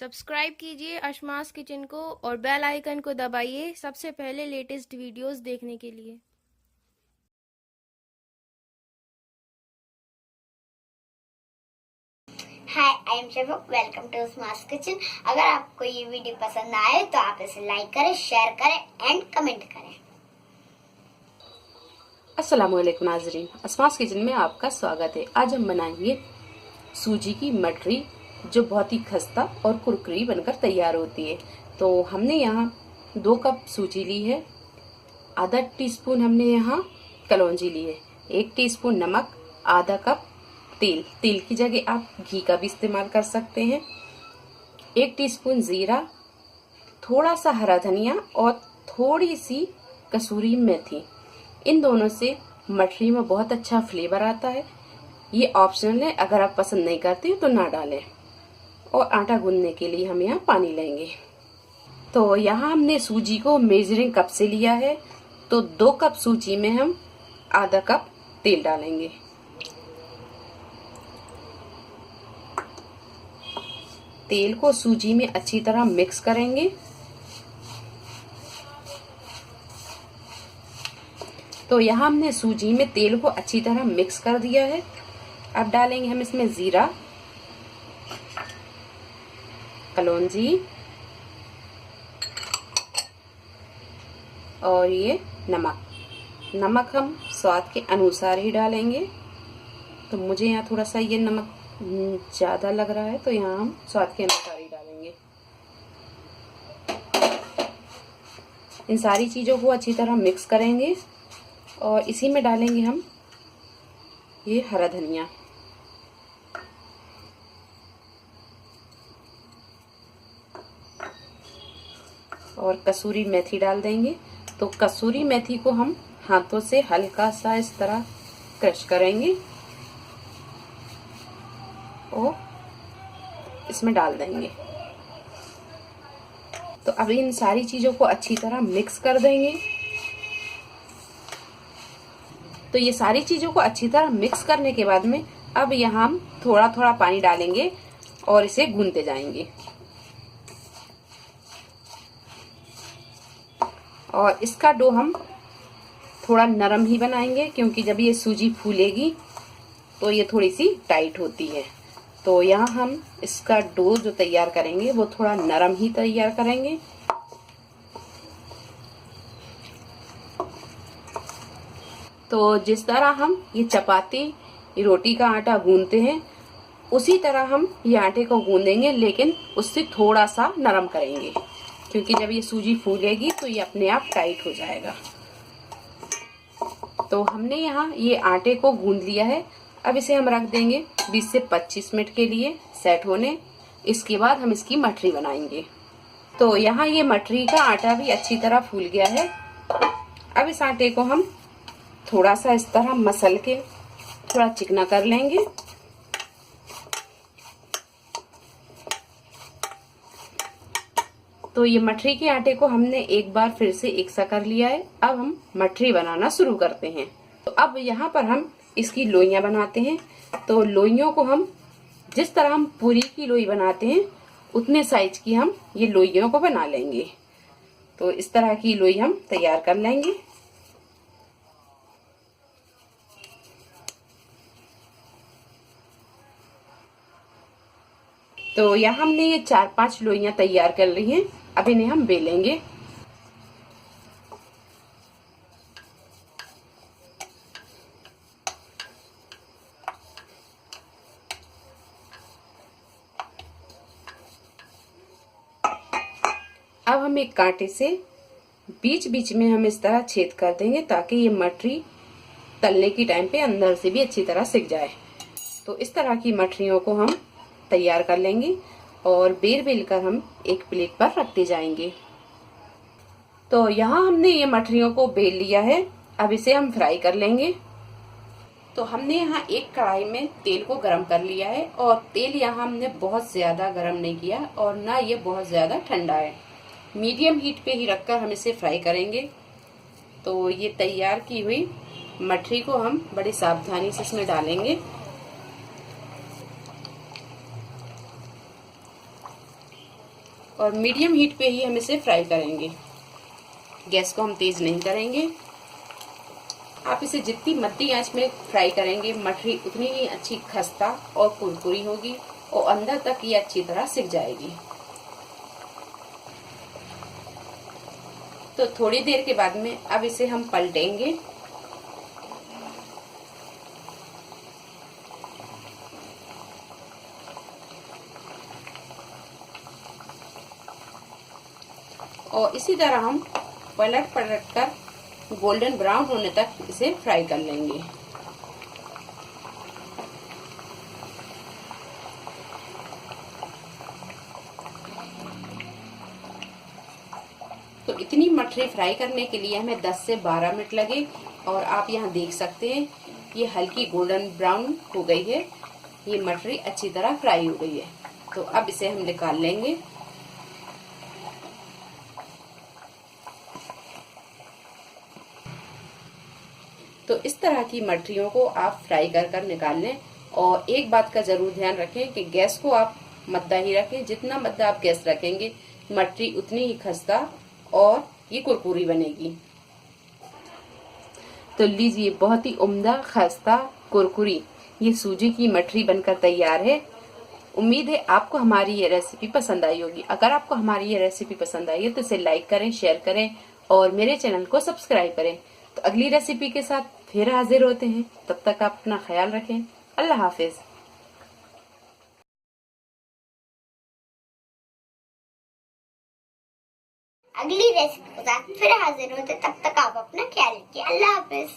Subscribe कीजिए अशमास kitchen को और बेल आइकन को दबाइए सबसे पहले लेटेस्ट वीडियोस देखने के लिए। Hi, I am Shafaq. Welcome to Ashma's kitchen. अगर आपको ये वीडियो पसंद आए तो आप इसे लाइक करें, शेयर करें एंड कमेंट करें। अस्सलाम वालेकुम नाजरीन, अशमास किचन में आपका स्वागत है। आज हम बनाएंगे सूजी की मटरी जो बहुत ही खस्ता और कुरकुरी बनकर तैयार होती है। तो हमने यहाँ 2 कप सूजी ली है, आधा टीस्पून हमने यहाँ कलौंजी ली है, 1 टीस्पून नमक, आधा कप तेल की जगह आप घी का भी इस्तेमाल कर सकते हैं, 1 टीस्पून जीरा, थोड़ा सा हरा धनिया और थोड़ी सी कसूरी मेथी। इन दोनों से मटरी में बहुत अच्छा फ्लेवर आता है। ये ऑप्शनल है, अगर आप पसंद नहीं करते तो ना डालें। और आटा गूंदने के लिए हम यहाँ पानी लेंगे। तो यहाँ हमने सूजी को मेजरिंग कप से लिया है, तो 2 कप सूजी में हम आधा कप तेल डालेंगे। तेल को सूजी में अच्छी तरह मिक्स करेंगे। तो यहाँ हमने सूजी में तेल को अच्छी तरह मिक्स कर दिया है। अब डालेंगे हम इसमें जीरा, कलौंजी और ये नमक हम स्वाद के अनुसार ही डालेंगे। तो मुझे यहाँ थोड़ा सा ये नमक ज्यादा लग रहा है, तो यहाँ हम स्वाद के अनुसार ही डालेंगे। इन सारी चीजों को अच्छी तरह मिक्स करेंगे और इसी में डालेंगे हम ये हरा धनिया। और कसूरी मेथी डाल देंगे। तो कसूरी मेथी को हम हाथों से हल्का सा इस तरह क्रश करेंगे और इसमें डाल देंगे। तो अब इन सारी चीजों को अच्छी तरह मिक्स कर देंगे। तो ये सारी चीजों को अच्छी तरह मिक्स करने के बाद में अब यहाँ हम थोड़ा थोड़ा पानी डालेंगे और इसे गूंथते जाएंगे। और इसका डो हम थोड़ा नरम ही बनाएंगे, क्योंकि जब ये सूजी फूलेगी तो ये थोड़ी सी टाइट होती है। तो यहाँ हम इसका डो जो तैयार करेंगे वो थोड़ा नरम ही तैयार करेंगे। तो जिस तरह हम ये चपाती रोटी का आटा गूंथते हैं उसी तरह हम ये आटे को गूंदेंगे, लेकिन उससे थोड़ा सा नरम करेंगे, क्योंकि जब ये सूजी फूलेगी तो ये अपने आप टाइट हो जाएगा। तो हमने यहाँ ये आटे को गूंद लिया है। अब इसे हम रख देंगे 20 से 25 मिनट के लिए सेट होने। इसके बाद हम इसकी मटरी बनाएंगे। तो यहाँ ये मटरी का आटा भी अच्छी तरह फूल गया है। अब इस आटे को हम थोड़ा सा इस तरह मसल के थोड़ा चिकना कर लेंगे। तो ये मटरी के आटे को हमने एक बार फिर से एक सा कर लिया है। अब हम मटरी बनाना शुरू करते हैं। तो अब यहाँ पर हम इसकी लोइयां बनाते हैं। तो लोइयों को हम जिस तरह हम पूरी की लोई बनाते हैं उतने साइज की हम ये लोइयों को बना लेंगे। तो इस तरह की लोई हम तैयार कर लेंगे। तो यहाँ हमने ये 4-5 लोइयां तैयार कर ली हैं। अब इन्हें हम बेलेंगे। अब हम एक कांटे से बीच बीच में हम इस तरह छेद कर देंगे, ताकि ये मटरी तलने की टाइम पे अंदर से भी अच्छी तरह सिक जाए। तो इस तरह की मटरियों को हम तैयार कर लेंगे और बेल कर हम एक प्लेट पर रखते जाएंगे। तो यहाँ हमने ये मटरियों को बेल लिया है। अब इसे हम फ्राई कर लेंगे। तो हमने यहाँ एक कढ़ाई में तेल को गरम कर लिया है और तेल यहाँ हमने बहुत ज्यादा गरम नहीं किया और ना ये बहुत ज्यादा ठंडा है। मीडियम हीट पे ही रखकर हम इसे फ्राई करेंगे। तो ये तैयार की हुई मटरी को हम बड़ी सावधानी से इसमें डालेंगे। और मीडियम हीट पे ही हम इसे फ्राई करेंगे। गैस को हम तेज नहीं करेंगे। आप इसे जितनी मध्य आंच में फ्राई करेंगे, मठरी उतनी ही अच्छी खस्ता और कुरकुरी होगी और अंदर तक ये अच्छी तरह सिक जाएगी। तो थोड़ी देर के बाद में अब इसे हम पलटेंगे। और इसी तरह हम पलट पलट कर गोल्डन ब्राउन होने तक इसे फ्राई कर लेंगे। तो इतनी मठरी फ्राई करने के लिए हमें 10 से 12 मिनट लगे और आप यहाँ देख सकते हैं ये हल्की गोल्डन ब्राउन हो गई है। ये मठरी अच्छी तरह फ्राई हो गई है। तो अब इसे हम निकाल लेंगे। तो इस तरह की मठरियों को आप फ्राई कर निकाल लें। और एक बात का जरूर ध्यान रखें कि गैस को आप मद्दा ही रखें। जितना मद्दा आप गैस रखेंगे, मठरी उतनी ही खस्ता और ये कुरकुरी बनेगी। तो लीजिए, बहुत ही उम्दा खस्ता कुरकुरी ये सूजी की मठरी बनकर तैयार है। उम्मीद है आपको हमारी ये रेसिपी पसंद आई होगी। अगर आपको हमारी ये रेसिपी पसंद आई है तो इसे लाइक करें, शेयर करें और मेरे चैनल को सब्सक्राइब करें। तो अगली रेसिपी के साथ फिर हाजिर होते हैं। तब तक आप अपना ख्याल रखें। अल्लाह हाफिज। अगली रेसिपी के साथ फिर हाजिर होते, तब तक आप अपना ख्याल रखिए। अल्लाह हाफिज।